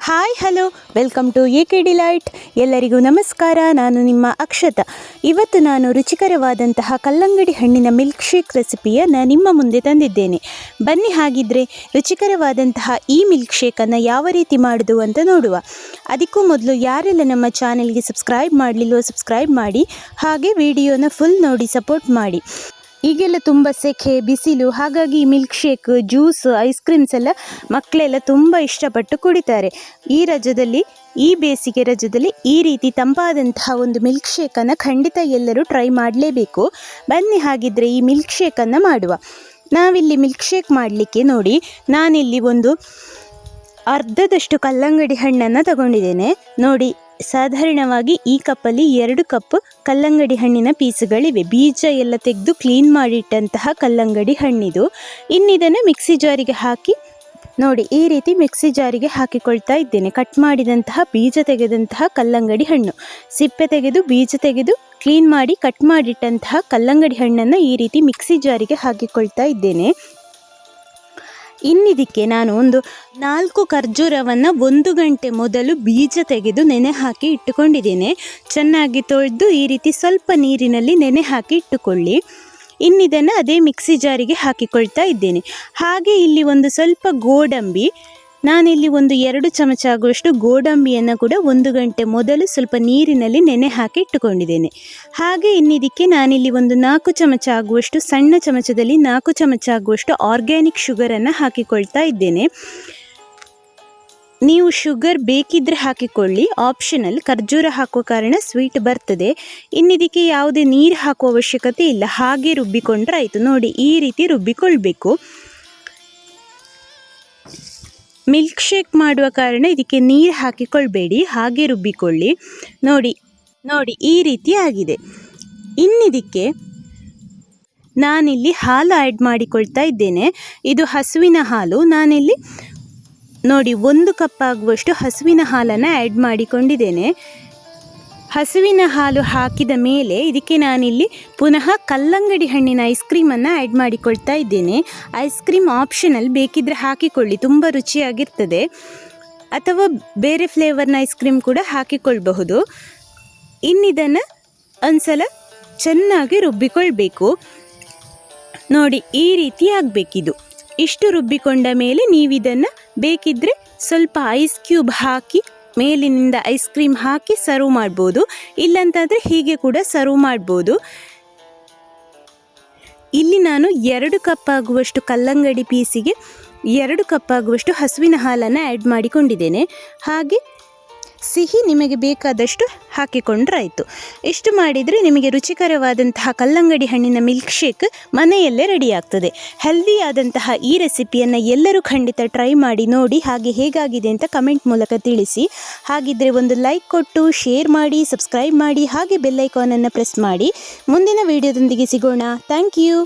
Hi hello welcome to AK Delight. ಎಲ್ಲರಿಗೂ ನಮಸ್ಕಾರ. ನಾನು ನಿಮ್ಮ ಅಕ್ಷತಾ. ಇವತ್ತು ನಾನು ರುಚಿಕರವಾದಂತಹ ಕಲ್ಲಂಗಡಿ ಹಣ್ಣಿನ ಮಿಲ್ಕ್ ಶೇಕ್ ರೆಸಿಪಿಯನ್ನು ನಿಮ್ಮ ಮುಂದೆ ತಂದಿದ್ದೇನೆ. ಬನ್ನಿ ಹಾಗಿದ್ರೆ ರುಚಿಕರವಾದಂತಹ ಈ ಮಿಲ್ಕ್ ಶೇಕನ್ನು ಯಾವ ರೀತಿ ಮಾಡೋದು ಅಂತ ನೋಡುವ. ಅದಕ್ಕೂ ಮೊದಲು ಯಾರೆಲ್ಲ ನಮ್ಮ ಚಾನೆಲ್ಗೆ ಸಬ್ಸ್ಕ್ರೈಬ್ ಮಾಡಲಿಲ್ಲವೋ ಸಬ್ಸ್ಕ್ರೈಬ್ ಮಾಡಿ, ಹಾಗೆ ವಿಡಿಯೋನ ಫುಲ್ ನೋಡಿ ಸಪೋರ್ಟ್ ಮಾಡಿ. ಈಗೆಲ್ಲ ತುಂಬ ಸೆಖೆ ಬಿಸಿಲು, ಹಾಗಾಗಿ milk shake, juice, ice creams ಎಲ್ಲ ಮಕ್ಕಳೆಲ್ಲ ತುಂಬ ಇಷ್ಟಪಟ್ಟು ಕುಡಿತಾರೆ. ಈ ಬೇಸಿಗೆ ರಜದಲ್ಲಿ ಈ ರೀತಿ ತಂಪಾದಂತಹ ಒಂದು ಮಿಲ್ಕ್ ಶೇಕನ್ನು ಖಂಡಿತ ಎಲ್ಲರೂ ಟ್ರೈ ಮಾಡಲೇಬೇಕು. ಬನ್ನಿ ಹಾಗಿದ್ರೆ ಈ ಮಿಲ್ಕ್ ಶೇಕನ್ನು ಮಾಡುವ. ನಾವಿಲ್ಲಿ ಮಿಲ್ಕ್ ಶೇಕ್ ಮಾಡಲಿಕ್ಕೆ ನೋಡಿ, ನಾನಿಲ್ಲಿ ಒಂದು ಅರ್ಧದಷ್ಟು ಕಲ್ಲಂಗಡಿ ಹಣ್ಣನ್ನು ತಗೊಂಡಿದ್ದೇನೆ. ನೋಡಿ, ಸಾಧಾರಣವಾಗಿ ಈ ಕಪ್ಪಲ್ಲಿ 2 ಕಪ್ ಕಲ್ಲಂಗಡಿ ಹಣ್ಣಿನ ಪೀಸುಗಳಿವೆ. ಬೀಜ ಎಲ್ಲ ತೆಗೆದು ಕ್ಲೀನ್ ಮಾಡಿಟ್ಟಂತಹ ಕಲ್ಲಂಗಡಿ ಹಣ್ಣಿದು. ಇನ್ನಿದನ್ನು ಮಿಕ್ಸಿ ಜಾರಿಗೆ ಹಾಕಿ ನೋಡಿ, ಈ ರೀತಿ ಮಿಕ್ಸಿ ಜಾರಿಗೆ ಹಾಕಿಕೊಳ್ತಾ ಇದ್ದೇನೆ. ಕಟ್ ಮಾಡಿದಂತಹ ಬೀಜ ತೆಗೆದಂತಹ ಕಲ್ಲಂಗಡಿ ಹಣ್ಣು, ಸಿಪ್ಪೆ ತೆಗೆದು ಬೀಜ ತೆಗೆದು ಕ್ಲೀನ್ ಮಾಡಿ ಕಟ್ ಮಾಡಿಟ್ಟಂತಹ ಕಲ್ಲಂಗಡಿ ಹಣ್ಣನ್ನು ಈ ರೀತಿ ಮಿಕ್ಸಿ ಜಾರಿಗೆ ಹಾಕಿಕೊಳ್ತಾ ಇದ್ದೇನೆ. ಇನ್ನಿದಕ್ಕೆ ನಾನು ಒಂದು 4 ಖರ್ಜೂರವನ್ನು 1 ಗಂಟೆ ಮೊದಲು ಬೀಜ ತೆಗೆದು ನೆನೆ ಹಾಕಿ ಇಟ್ಟುಕೊಂಡಿದ್ದೇನೆ. ಚೆನ್ನಾಗಿ ತೊಳೆದು ಈ ರೀತಿ ಸ್ವಲ್ಪ ನೀರಿನಲ್ಲಿ ನೆನೆ ಹಾಕಿ ಇಟ್ಟುಕೊಳ್ಳಿ. ಇನ್ನಿದನ್ನು ಅದೇ ಮಿಕ್ಸಿ ಜಾರಿಗೆ ಹಾಕಿಕೊಳ್ತಾ ಇದ್ದೇನೆ. ಹಾಗೆ ಇಲ್ಲಿ ಒಂದು ಸ್ವಲ್ಪ ಗೋಡಂಬಿ, ನಾನಿಲ್ಲಿ ಒಂದು 2 ಚಮಚ ಆಗುವಷ್ಟು ಗೋಡಂಬಿಯನ್ನು ಕೂಡ 1 ಗಂಟೆ ಮೊದಲು ಸ್ವಲ್ಪ ನೀರಿನಲ್ಲಿ ನೆನೆ ಹಾಕಿ ಇಟ್ಟುಕೊಂಡಿದ್ದೇನೆ. ಹಾಗೆ ಇನ್ನಿದಕ್ಕೆ ನಾನಿಲ್ಲಿ ಒಂದು 4 ಚಮಚ ಆಗುವಷ್ಟು, ಸಣ್ಣ ಚಮಚದಲ್ಲಿ 4 ಚಮಚ ಆಗುವಷ್ಟು ಆರ್ಗ್ಯಾನಿಕ್ ಶುಗರನ್ನು ಹಾಕಿಕೊಳ್ತಾ ಇದ್ದೇನೆ. ನೀವು ಶುಗರ್ ಬೇಕಿದ್ದರೆ ಹಾಕಿಕೊಳ್ಳಿ, ಆಪ್ಷನಲ್. ಖರ್ಜೂರ ಹಾಕುವ ಕಾರಣ ಸ್ವೀಟ್ ಬರ್ತದೆ. ಇನ್ನಿದಕ್ಕೆ ಯಾವುದೇ ನೀರು ಹಾಕುವ ಅವಶ್ಯಕತೆ ಇಲ್ಲ, ಹಾಗೆ ರುಬ್ಬಿಕೊಂಡ್ರೆ ಆಯಿತು. ನೋಡಿ, ಈ ರೀತಿ ರುಬ್ಬಿಕೊಳ್ಬೇಕು. ಮಿಲ್ಕ್ ಶೇಕ್ ಮಾಡುವ ಕಾರಣ ಇದಕ್ಕೆ ನೀರು ಹಾಕಿಕೊಳ್ಬೇಡಿ, ಹಾಗೆ ರುಬ್ಬಿಕೊಳ್ಳಿ. ನೋಡಿ ಈ ರೀತಿ ಆಗಿದೆ. ಇನ್ನಿದಕ್ಕೆ ನಾನಿಲ್ಲಿ ಹಾಲು ಆ್ಯಡ್ ಮಾಡಿಕೊಳ್ತಾ ಇದ್ದೇನೆ. ಇದು ಹಸುವಿನ ಹಾಲು. ನಾನಿಲ್ಲಿ ನೋಡಿ 1 ಕಪ್ ಆಗುವಷ್ಟು ಹಸುವಿನ ಹಾಲನ್ನು ಆ್ಯಡ್ ಮಾಡಿಕೊಂಡಿದ್ದೇನೆ. ಹಸುವಿನ ಹಾಲು ಹಾಕಿದ ಮೇಲೆ ಇದಕ್ಕೆ ನಾನಿಲ್ಲಿ ಪುನಃ ಕಲ್ಲಂಗಡಿ ಹಣ್ಣಿನ ಐಸ್ ಕ್ರೀಮನ್ನು ಆ್ಯಡ್ ಮಾಡಿಕೊಳ್ತಾ ಇದ್ದೇನೆ. ಐಸ್ ಕ್ರೀಮ್ ಆಪ್ಷನಲ್, ಬೇಕಿದ್ದರೆ ಹಾಕಿಕೊಳ್ಳಿ, ತುಂಬ ರುಚಿಯಾಗಿರ್ತದೆ. ಅಥವಾ ಬೇರೆ ಫ್ಲೇವರ್ನ ಐಸ್ ಕ್ರೀಮ್ ಕೂಡ ಹಾಕಿಕೊಳ್ಬಹುದು. ಇನ್ನಿದನ್ನು ಒಂದ್ಸಲ ಚೆನ್ನಾಗಿ ರುಬ್ಬಿಕೊಳ್ಬೇಕು. ನೋಡಿ, ಈ ರೀತಿ ಆಗಬೇಕಿದು. ಇಷ್ಟು ರುಬ್ಬಿಕೊಂಡ ಮೇಲೆ ನೀವಿದನ್ನು ಬೇಕಿದ್ದರೆ ಸ್ವಲ್ಪ ಐಸ್ ಕ್ಯೂಬ್ ಹಾಕಿ ಮೇಲಿನಿಂದ ಐಸ್ ಕ್ರೀಮ್ ಹಾಕಿ ಸರ್ವ್ ಮಾಡ್ಬೋದು. ಇಲ್ಲಂತಾದರೆ ಹೀಗೆ ಕೂಡ ಸರ್ವ್ ಮಾಡ್ಬೋದು. ಇಲ್ಲಿ ನಾನು 2 ಕಪ್ ಆಗುವಷ್ಟು ಕಲ್ಲಂಗಡಿ ಪೀಸಿಗೆ 2 ಕಪ್ ಆಗುವಷ್ಟು ಹಸುವಿನ ಹಾಲನ್ನು ಆ್ಯಡ್ ಮಾಡಿಕೊಂಡಿದ್ದೇನೆ. ಹಾಗೆ ಸಿಹಿ ನಿಮಗೆ ಬೇಕಾದಷ್ಟು ಹಾಕಿಕೊಂಡ್ರೆ ಆಯಿತು. ಇಷ್ಟು ಮಾಡಿದರೆ ನಿಮಗೆ ರುಚಿಕರವಾದಂತಹ ಕಲ್ಲಂಗಡಿ ಹಣ್ಣಿನ ಮಿಲ್ಕ್ ಶೇಕ್ ಮನೆಯಲ್ಲೇ ರೆಡಿ ಆಗ್ತದೆ. ಹೆಲ್ದಿಯಾದಂತಹ ಈ ರೆಸಿಪಿಯನ್ನು ಎಲ್ಲರೂ ಖಂಡಿತ ಟ್ರೈ ಮಾಡಿ ನೋಡಿ, ಹಾಗೆ ಹೇಗಾಗಿದೆ ಅಂತ ಕಮೆಂಟ್ ಮೂಲಕ ತಿಳಿಸಿ. ಹಾಗಿದ್ದರೆ ಒಂದು ಲೈಕ್ ಕೊಟ್ಟು ಶೇರ್ ಮಾಡಿ, ಸಬ್ಸ್ಕ್ರೈಬ್ ಮಾಡಿ, ಹಾಗೆ ಬೆಲ್ ಐಕಾನನ್ನು ಪ್ರೆಸ್ ಮಾಡಿ. ಮುಂದಿನ ವಿಡಿಯೋದೊಂದಿಗೆ ಸಿಗೋಣ. Thank you.